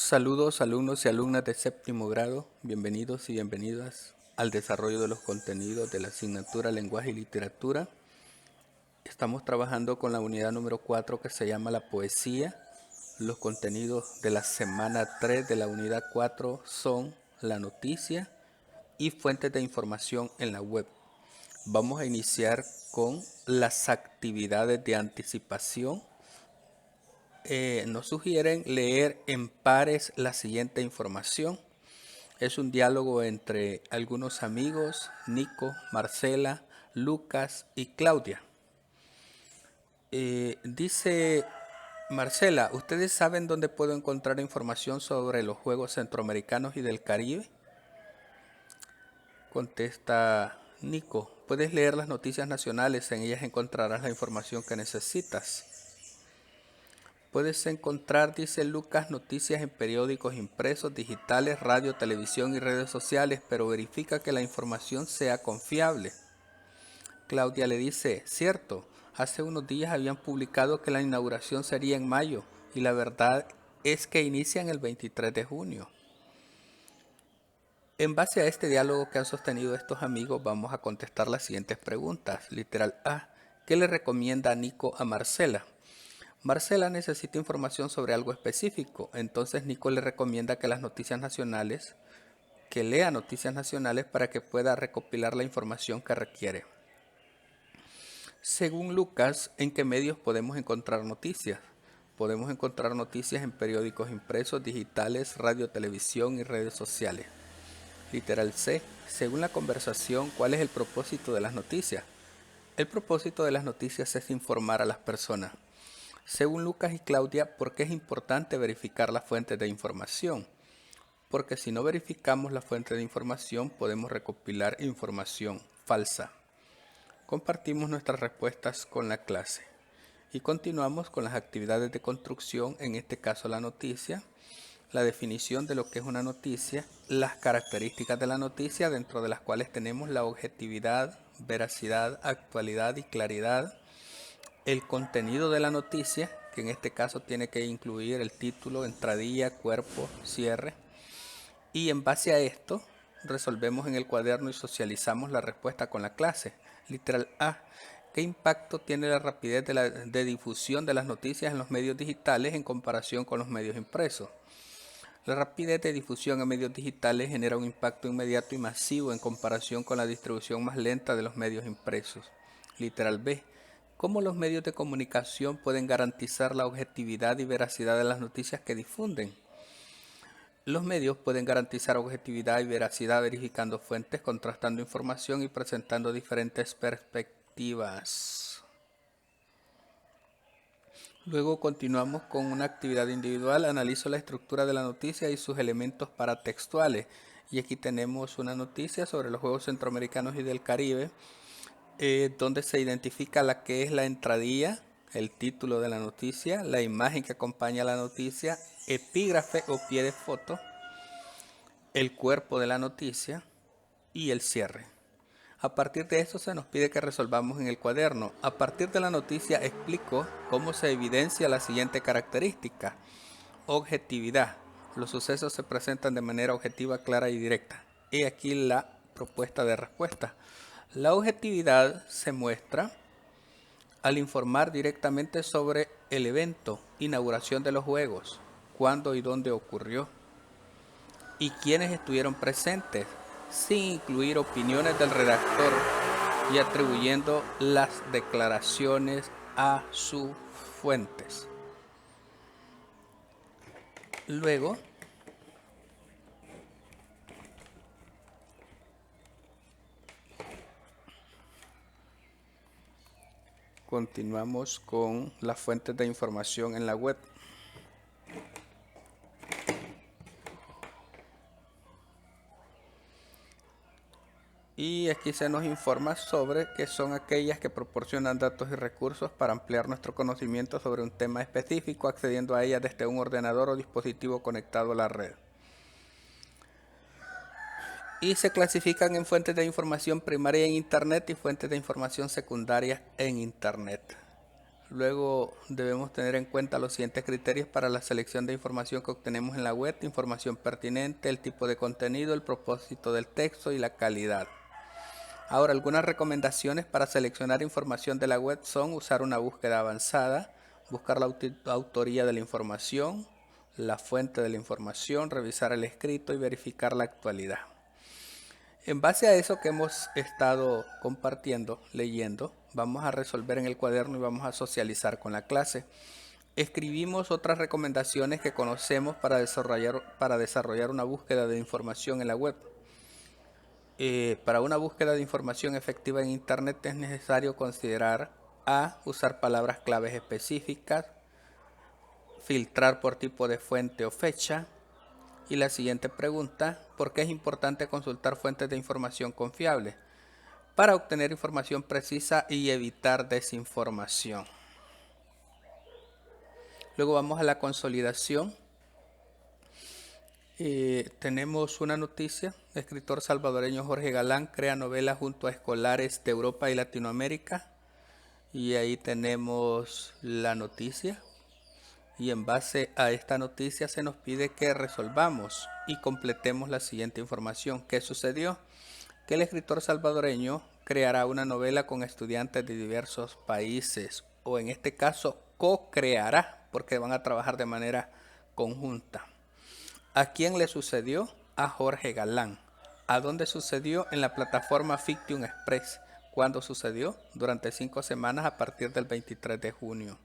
Saludos alumnos y alumnas de séptimo grado, bienvenidos y bienvenidas al desarrollo de los contenidos de la asignatura Lenguaje y Literatura. Estamos trabajando con la unidad número 4 que se llama la poesía. Los contenidos de la semana 3 de la unidad 4 son la noticia y fuentes de información en la web. Vamos a iniciar con las actividades de anticipación. Nos sugieren leer en pares la siguiente información. Es un diálogo entre algunos amigos, Nico, Marcela, Lucas y Claudia. Dice Marcela, ¿ustedes saben dónde puedo encontrar información sobre los Juegos Centroamericanos y del Caribe? Contesta Nico, puedes leer las noticias nacionales, en ellas encontrarás la información que necesitas. Puedes encontrar, dice Lucas, noticias en periódicos impresos, digitales, radio, televisión y redes sociales, pero verifica que la información sea confiable. Claudia le dice, cierto, hace unos días habían publicado que la inauguración sería en mayo y la verdad es que inician el 23 de junio. En base a este diálogo que han sostenido estos amigos, vamos a contestar las siguientes preguntas. Literal A, ¿qué le recomienda Nico a Marcela? Marcela necesita información sobre algo específico, entonces Nico le recomienda que lea noticias nacionales para que pueda recopilar la información que requiere. Según Lucas, ¿en qué medios podemos encontrar noticias? Podemos encontrar noticias en periódicos impresos, digitales, radio, televisión y redes sociales. Literal C, según la conversación, ¿cuál es el propósito de las noticias? El propósito de las noticias es informar a las personas. Según Lucas y Claudia, ¿por qué es importante verificar las fuentes de información? Porque si no verificamos la fuente de información, podemos recopilar información falsa. Compartimos nuestras respuestas con la clase y continuamos con las actividades de construcción, en este caso la noticia, la definición de lo que es una noticia, las características de la noticia, dentro de las cuales tenemos la objetividad, veracidad, actualidad y claridad, el contenido de la noticia, que en este caso tiene que incluir el título, entradilla, cuerpo, cierre. Y en base a esto, resolvemos en el cuaderno y socializamos la respuesta con la clase. Literal A, ¿qué impacto tiene la rapidez de difusión de las noticias en los medios digitales en comparación con los medios impresos? La rapidez de difusión en medios digitales genera un impacto inmediato y masivo en comparación con la distribución más lenta de los medios impresos. Literal B, ¿cómo los medios de comunicación pueden garantizar la objetividad y veracidad de las noticias que difunden? Los medios pueden garantizar objetividad y veracidad verificando fuentes, contrastando información y presentando diferentes perspectivas. Luego continuamos con una actividad individual. Analizo la estructura de la noticia y sus elementos paratextuales. Y aquí tenemos una noticia sobre los Juegos Centroamericanos y del Caribe, donde se identifica la que es la entradilla, el título de la noticia, la imagen que acompaña la noticia, epígrafe o pie de foto, el cuerpo de la noticia y el cierre. A partir de eso se nos pide que resolvamos en el cuaderno. A partir de la noticia explico cómo se evidencia la siguiente característica. Objetividad. Los sucesos se presentan de manera objetiva, clara y directa. He aquí la propuesta de respuesta. La objetividad se muestra al informar directamente sobre el evento, inauguración de los Juegos, cuándo y dónde ocurrió, y quiénes estuvieron presentes, sin incluir opiniones del redactor y atribuyendo las declaraciones a sus fuentes. Luego, continuamos con las fuentes de información en la web. Y aquí se nos informa sobre que son aquellas que proporcionan datos y recursos para ampliar nuestro conocimiento sobre un tema específico, accediendo a ellas desde un ordenador o dispositivo conectado a la red. Y se clasifican en fuentes de información primaria en Internet y fuentes de información secundaria en Internet. Luego debemos tener en cuenta los siguientes criterios para la selección de información que obtenemos en la web: información pertinente, el tipo de contenido, el propósito del texto y la calidad. Ahora, algunas recomendaciones para seleccionar información de la web son usar una búsqueda avanzada, buscar la autoría de la información, la fuente de la información, revisar el escrito y verificar la actualidad. En base a eso que hemos estado compartiendo, leyendo, vamos a resolver en el cuaderno y vamos a socializar con la clase. Escribimos otras recomendaciones que conocemos para desarrollar una búsqueda de información en la web. Para una búsqueda de información efectiva en Internet es necesario considerar: A. Usar palabras claves específicas, filtrar por tipo de fuente o fecha. Y la siguiente pregunta: ¿por qué es importante consultar fuentes de información confiables? Para obtener información precisa y evitar desinformación. Luego vamos a la consolidación. Tenemos una noticia: el escritor salvadoreño Jorge Galán crea novela junto a escolares de Europa y Latinoamérica. Y ahí tenemos la noticia. Y en base a esta noticia se nos pide que resolvamos y completemos la siguiente información. ¿Qué sucedió? Que el escritor salvadoreño creará una novela con estudiantes de diversos países, o en este caso co-creará, porque van a trabajar de manera conjunta. ¿A quién le sucedió? A Jorge Galán. ¿A dónde sucedió? En la plataforma Fiction Express. ¿Cuándo sucedió? Durante 5 semanas a partir del 23 de junio.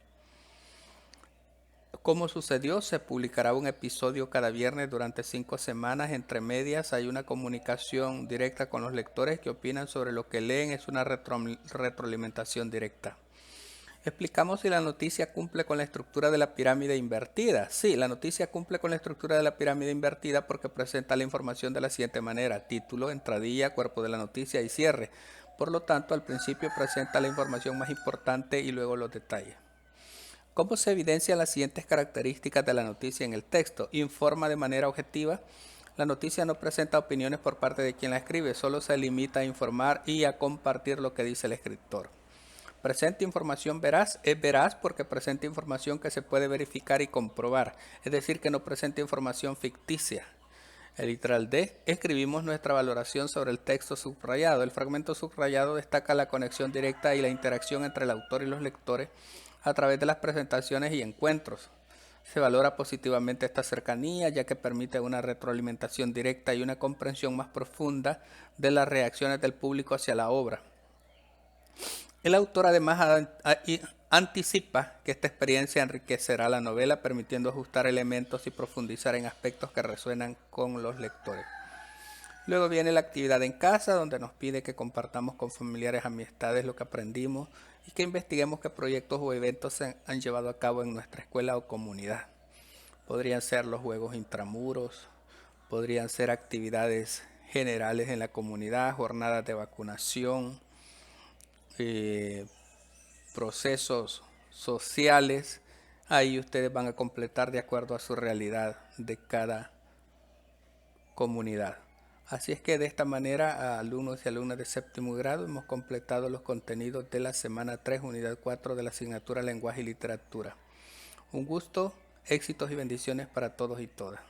¿Cómo sucedió? Se publicará un episodio cada viernes durante 5 semanas. Entre medias hay una comunicación directa con los lectores que opinan sobre lo que leen. Es una retroalimentación directa. Explicamos si la noticia cumple con la estructura de la pirámide invertida. Sí, la noticia cumple con la estructura de la pirámide invertida porque presenta la información de la siguiente manera: título, entradilla, cuerpo de la noticia y cierre. Por lo tanto, al principio presenta la información más importante y luego los detalles. ¿Cómo se evidencian las siguientes características de la noticia en el texto? Informa de manera objetiva. La noticia no presenta opiniones por parte de quien la escribe, solo se limita a informar y a compartir lo que dice el escritor. Presenta información veraz. Es veraz porque presenta información que se puede verificar y comprobar, es decir, que no presenta información ficticia. El literal D. Escribimos nuestra valoración sobre el texto subrayado. El fragmento subrayado destaca la conexión directa y la interacción entre el autor y los lectores a través de las presentaciones y encuentros. Se valora positivamente esta cercanía, ya que permite una retroalimentación directa y una comprensión más profunda de las reacciones del público hacia la obra. El autor además anticipa que esta experiencia enriquecerá la novela, permitiendo ajustar elementos y profundizar en aspectos que resuenan con los lectores. Luego viene la actividad en casa, donde nos pide que compartamos con familiares, amistades lo que aprendimos y que investiguemos qué proyectos o eventos se han llevado a cabo en nuestra escuela o comunidad. Podrían ser los juegos intramuros, podrían ser actividades generales en la comunidad, jornadas de vacunación, procesos sociales. Ahí ustedes van a completar de acuerdo a su realidad de cada comunidad. Así es que de esta manera, a alumnos y alumnas de séptimo grado, hemos completado los contenidos de la semana 3, unidad 4 de la asignatura Lenguaje y Literatura. Un gusto, éxitos y bendiciones para todos y todas.